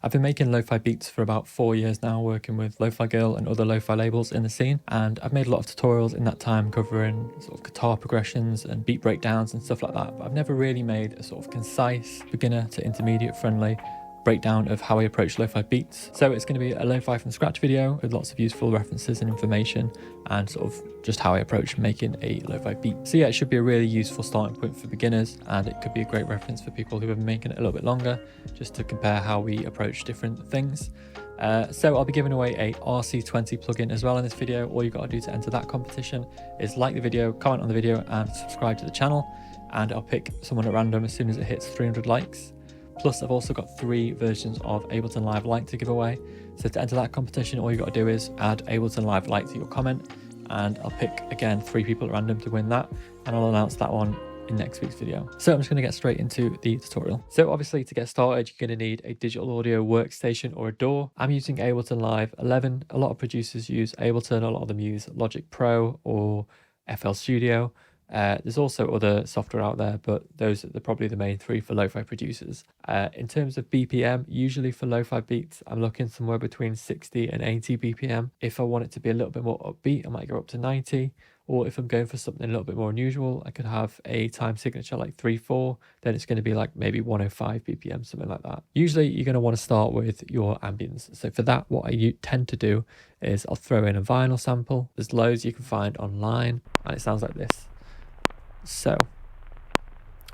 I've been making lo-fi beats for about 4 years now, working with Lo-Fi Girl and other lo-fi labels in the scene, and I've made a lot of tutorials in that time covering sort of guitar progressions and beat breakdowns and stuff like that, but I've never really made a sort of concise, beginner to intermediate friendly breakdown of how I approach lo-fi beats. So it's going to be a lo-fi from scratch video with lots of useful references and information and sort of just how I approach making a lo-fi beat. So yeah, it should be a really useful starting point for beginners, and it could be a great reference for people who have been making it a little bit longer, just to compare how we approach different things. So I'll be giving away a RC-20 plugin as well in this video. All you've got to do to enter that competition is like the video, comment on the video and subscribe to the channel, and I'll pick someone at random as soon as it hits 300 likes. Plus, I've also got 3 versions of Ableton Live Lite to give away. So to enter that competition, all you got to do is add Ableton Live Lite to your comment, and I'll pick, again, 3 people at random to win that, and I'll announce that one in next week's video. So I'm just going to get straight into the tutorial. So obviously, to get started, you're going to need a digital audio workstation or a DAW. I'm using Ableton Live 11. A lot of producers use Ableton, a lot of them use Logic Pro or FL Studio. There's also other software out there, but those are probably the main 3 for lo-fi producers. In terms of BPM, usually for lo-fi beats, I'm looking somewhere between 60 and 80 BPM. If I want it to be a little bit more upbeat, I might go up to 90. Or if I'm going for something a little bit more unusual, I could have a time signature like 3/4. Then it's going to be like maybe 105 BPM, something like that. Usually you're going to want to start with your ambience. So for that, what I tend to do is I'll throw in a vinyl sample. There's loads you can find online, and it sounds like this. So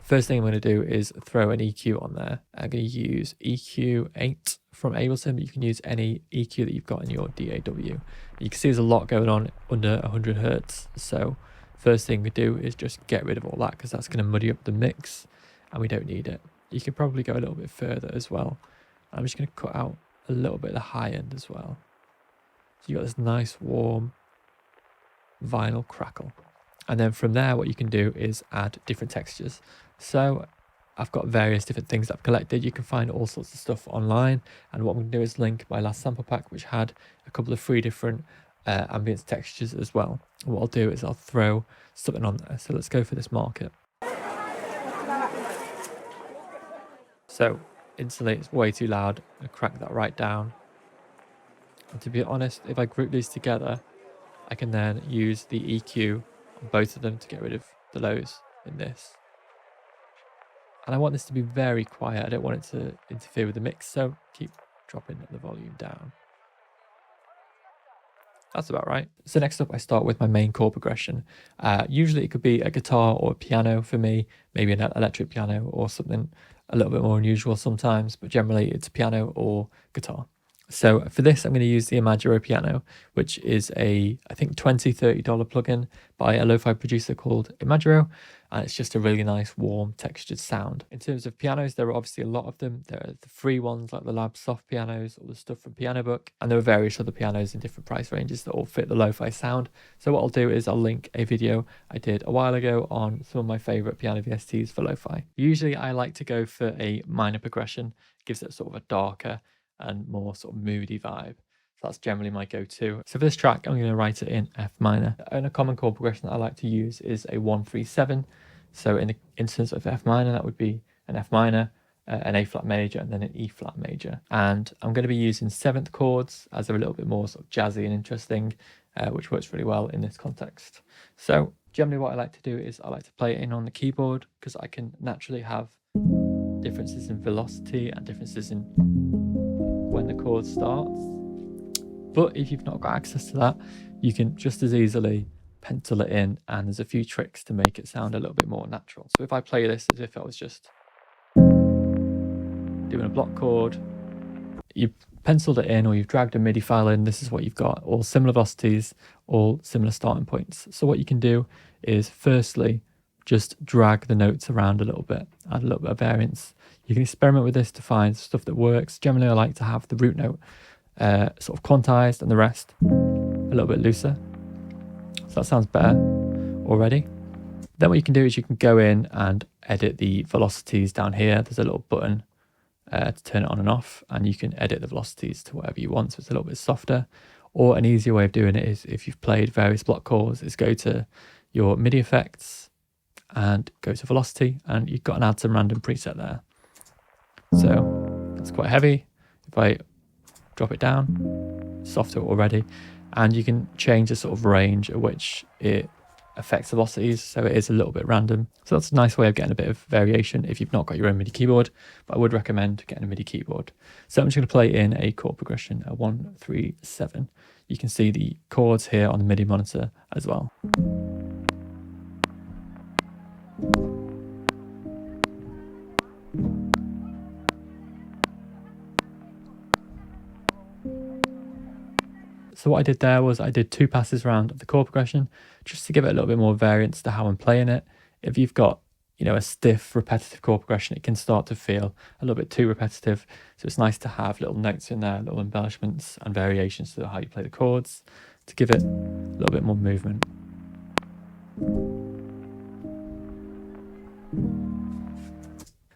first thing I'm going to do is throw an EQ on there. I'm going to use EQ8 from Ableton, but you can use any EQ that you've got in your DAW. You can see there's a lot going on under 100 Hertz. So first thing we do is just get rid of all that, because that's going to muddy up the mix and we don't need it. You can probably go a little bit further as well. I'm just going to cut out a little bit of the high end as well. So you got this nice warm vinyl crackle. And then from there, what you can do is add different textures. So I've got various different things that I've collected. You can find all sorts of stuff online. And what I'm going to do is link my last sample pack, which had a couple of 3 different ambience textures as well. And what I'll do is I'll throw something on there. So let's go for this market. So instantly it's way too loud. I'll crank that right down. And to be honest, if I group these together, I can then use the EQ on both of them to get rid of the lows in this. And I want this to be very quiet. I don't want it to interfere with the mix, so keep dropping the volume down. That's about right. So next up, I start with my main chord progression. Usually it could be a guitar or a piano for me, maybe an electric piano or something a little bit more unusual sometimes, but generally it's piano or guitar. So for this, I'm going to use the Imaginary Piano, which is a, I think, $20–30 plugin by a lo-fi producer called Imaginary, and it's just a really nice, warm, textured sound. In terms of pianos, there are obviously a lot of them. There are the free ones like the Lab Soft pianos or the stuff from Piano Book, and there are various other pianos in different price ranges that all fit the lo-fi sound. So what I'll do is I'll link a video I did a while ago on some of my favorite piano VSTs for lo-fi. Usually I like to go for a minor progression. It gives it sort of a darker and more sort of moody vibe. So that's generally my go-to. So for this track, I'm going to write it in F minor. And a common chord progression that I like to use is a 1-3-7. So in the instance of F minor, that would be an F minor, an A flat major, and then an E flat major. And I'm going to be using 7th chords as they're a little bit more sort of jazzy and interesting, which works really well in this context. So generally what I like to do is I like to play it in on the keyboard, because I can naturally have differences in velocity and differences in when the chord starts. But if you've not got access to that, you can just as easily pencil it in, and there's a few tricks to make it sound a little bit more natural. So if I play this as if I was just doing a block chord, you've penciled it in or you've dragged a MIDI file in, this is what you've got, all similar velocities, all similar starting points. So what you can do is firstly just drag the notes around a little bit, add a little bit of variance. You can experiment with this to find stuff that works. Generally, I like to have the root note sort of quantized and the rest a little bit looser. So that sounds better already. Then what you can do is you can go in and edit the velocities down here. There's a little button to turn it on and off, and you can edit the velocities to whatever you want, so it's a little bit softer. Or an easier way of doing it is, if you've played various block chords, is go to your MIDI effects and go to velocity, and you've got an add some random preset there. So that's quite heavy. If If I drop it down, softer already, and you can change the sort of range at which it affects velocities, so it is a little bit random. So that's a nice way of getting a bit of variation if you've not got your own MIDI keyboard, but I would recommend getting a MIDI keyboard. So I'm just going to play in a chord progression, a 1, 3, 7. You can see the chords here on the MIDI monitor as well. So what I did there was I did 2 passes around the chord progression just to give it a little bit more variance to how I'm playing it. If you've got, you know, a stiff repetitive chord progression, it can start to feel a little bit too repetitive. So it's nice to have little notes in there, little embellishments and variations to how you play the chords to give it a little bit more movement.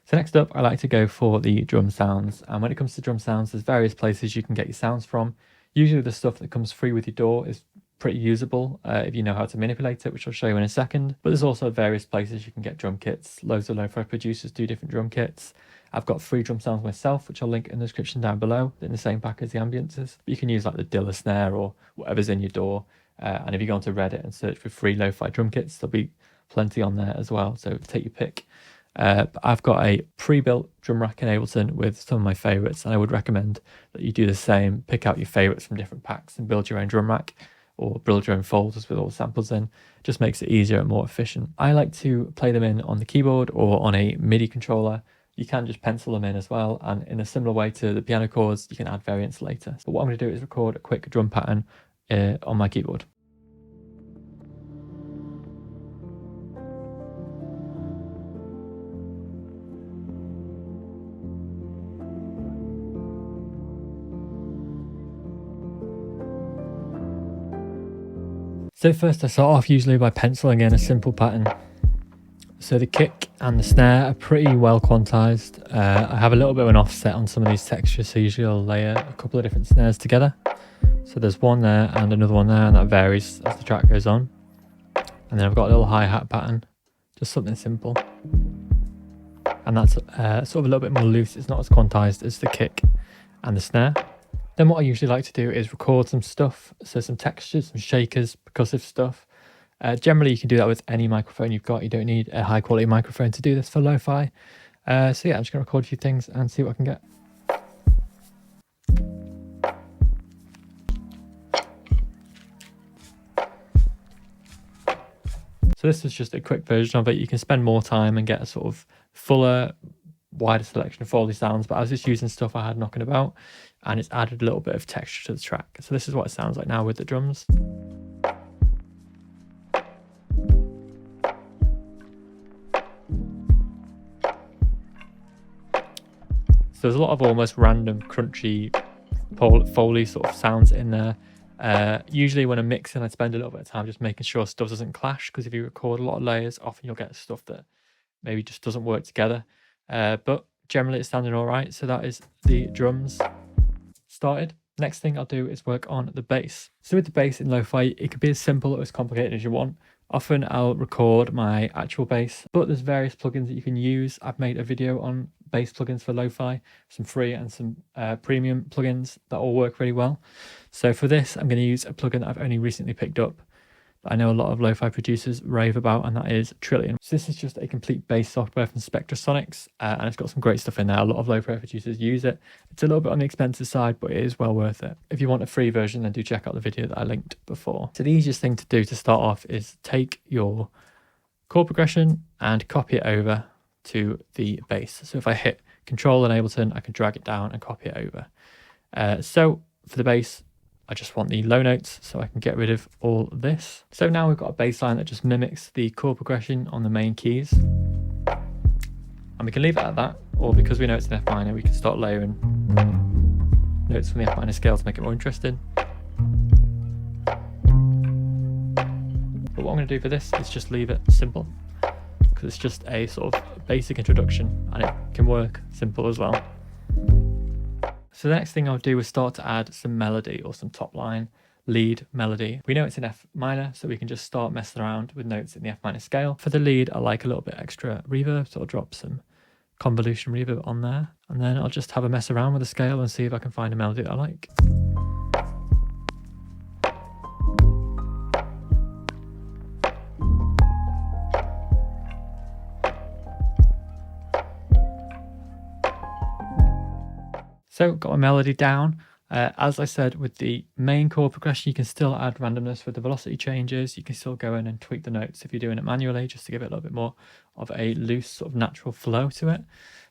So next up, I like to go for the drum sounds. And when it comes to drum sounds, there's various places you can get your sounds from. Usually the stuff that comes free with your DAW is pretty usable if you know how to manipulate it, which I'll show you in a second. But there's also various places you can get drum kits. Loads of lo-fi producers do different drum kits. I've got free drum sounds myself, which I'll link in the description down below, in the same pack as the Ambiances. But you can use like the Dilla snare or whatever's in your DAW. And if you go onto Reddit and search for free lo-fi drum kits, there'll be plenty on there as well. So take your pick. But I've got a pre-built drum rack in Ableton with some of my favorites, and I would recommend that you do the same. Pick out your favorites from different packs and build your own drum rack, or build your own folders with all the samples in. Just makes it easier and more efficient. I like to play them in on the keyboard or on a MIDI controller. You can just pencil them in as well, and in a similar way to the piano chords, you can add variants later. But what I'm going to do is record a quick drum pattern on my keyboard. So first I start off usually by penciling in a simple pattern. So the kick and the snare are pretty well quantized. I have a little bit of an offset on some of these textures, so usually I'll layer a couple of different snares together. So there's one there and another one there, and that varies as the track goes on. And then I've got a little hi-hat pattern, just something simple. And that's sort of a little bit more loose, it's not as quantized as the kick and the snare. Then what I usually like to do is record some stuff, so some textures, some shakers, percussive stuff. Generally, you can do that with any microphone you've got. You don't need a high quality microphone to do this for lo-fi. So yeah, I'm just going to record a few things and see what I can get. So this is just a quick version of it. You can spend more time and get a sort of fuller, wider selection of Foley sounds, but I was just using stuff I had knocking about, and it's added a little bit of texture to the track. So this is what it sounds like now with the drums. So there's a lot of almost random crunchy Foley sort of sounds in there. Usually when I'm mixing, I spend a little bit of time just making sure stuff doesn't clash, because if you record a lot of layers, often you'll get stuff that maybe just doesn't work together. But generally it's sounding all right. So that is the drums started. Next thing I'll do is work on the bass. So with the bass in lo-fi, it could be as simple or as complicated as you want. Often I'll record my actual bass, but there's various plugins that you can use. I've made a video on bass plugins for lo-fi, some free and some premium plugins that all work really well. So for this, I'm going to use a plugin that I've only recently picked up that I know a lot of lo-fi producers rave about, and that is Trillion. So this is just a complete bass software from Spectrasonics, and it's got some great stuff in there. A lot of lo-fi producers use it. It's a little bit on the expensive side, but it is well worth it. If you want a free version, then do check out the video that I linked before. So the easiest thing to do to start off is take your chord progression and copy it over to the bass. So if I hit Control and Ableton, I can drag it down and copy it over. So for the bass, I just want the low notes, so I can get rid of all this. So now we've got a bass line that just mimics the chord progression on the main keys. And we can leave it at that, or because we know it's an F minor, we can start layering notes from the F minor scale to make it more interesting. But what I'm going to do for this is just leave it simple, because it's just a sort of basic introduction, and it can work simple as well. So the next thing I'll do is start to add some melody or some top line lead melody. We know it's in F minor, so we can just start messing around with notes in the F minor scale. For the lead, I like a little bit extra reverb, so I'll drop some convolution reverb on there, and then I'll just have a mess around with the scale and see if I can find a melody that I like. So got my melody down. As I said, with the main chord progression, you can still add randomness with the velocity changes. You can still go in and tweak the notes if you're doing it manually, just to give it a little bit more of a loose sort of natural flow to it.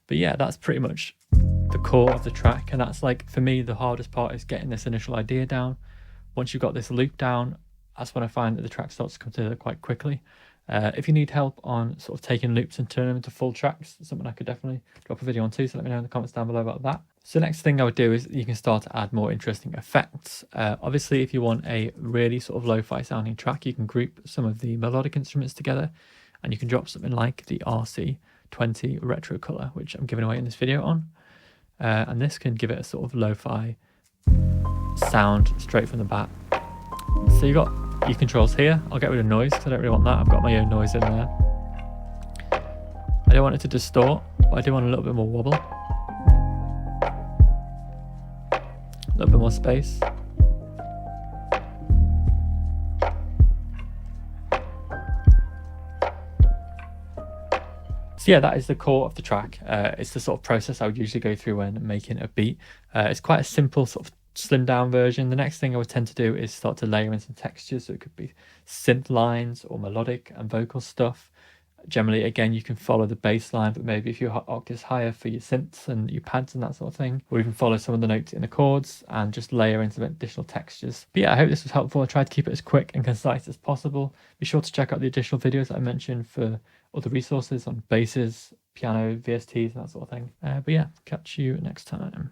But yeah, that's pretty much the core of the track. And that's like, for me, the hardest part is getting this initial idea down. Once you've got this loop down, that's when I find that the track starts to come together quite quickly. If you need help on sort of taking loops and turning them into full tracks, something I could definitely drop a video on too, so let me know in the comments down below about that. So the next thing I would do is you can start to add more interesting effects. Obviously, if you want a really sort of lo-fi sounding track, you can group some of the melodic instruments together, and you can drop something like the RC-20 retro color, which I'm giving away in this video on. And this can give it a sort of lo-fi sound straight from the bat. So you got your controls here. I'll get rid of noise because I don't really want that. I've got my own noise in there. I don't want it to distort, but I do want a little bit more wobble. A little bit more space. So yeah, that is the core of the track. It's the sort of process I would usually go through when making a beat. It's quite a simple sort of slimmed down version. The next thing I would tend to do is start to layer in some textures. So it could be synth lines or melodic and vocal stuff. Generally, again, you can follow the bass line, but maybe if you're octaves higher for your synths and your pads and that sort of thing, or even follow some of the notes in the chords and just layer in some additional textures. But yeah, I hope this was helpful. I tried to keep it as quick and concise as possible. Be sure to check out the additional videos that I mentioned for other resources on basses, piano, VSTs, and that sort of thing. But yeah, catch you next time.